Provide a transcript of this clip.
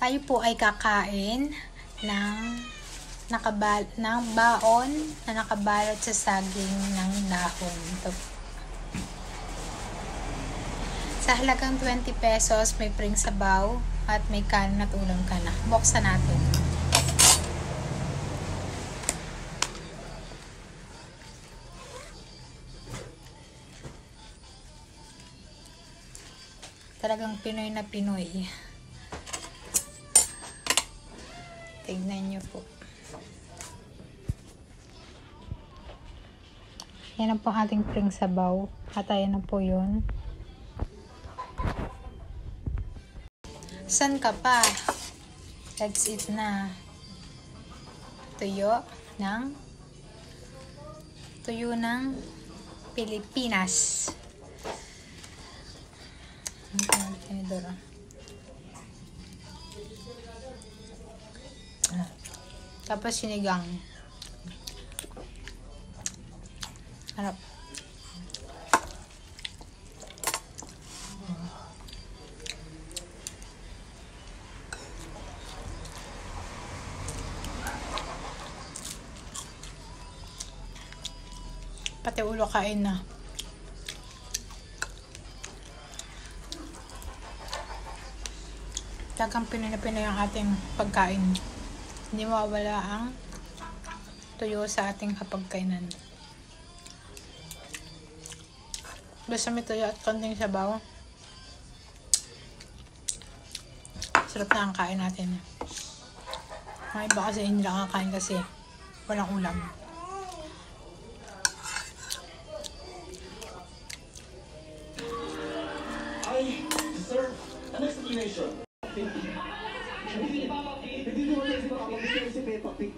Tayo po ay kakain ng baon na nakabalot sa saging ng dahon. Ito. Sa halagang 20 pesos, may pring sabaw at may kanin at ulam ka na. Buksan natin. Talagang Pinoy na Pinoy. Tignan nyo po. Yan ang po ating pring sabaw. At ayan na po yun. San ka pa? Let's eat na. Tuyo ng Pilipinas. Tapos sinigang. Harap. Pati ulo kain na. Talagang Pinoy na Pinoy ang ating pagkain. Hindi mawawala ang tuyo sa ating kapagkainan. Basta may tuyo at konting sabaw. Sarap na ang kain natin. Mga iba kasi hindi nakakain kasi walang ulam. Ay, sir, ano explanation? Hindi naman kasi baka mag-gusto si Peppa Pig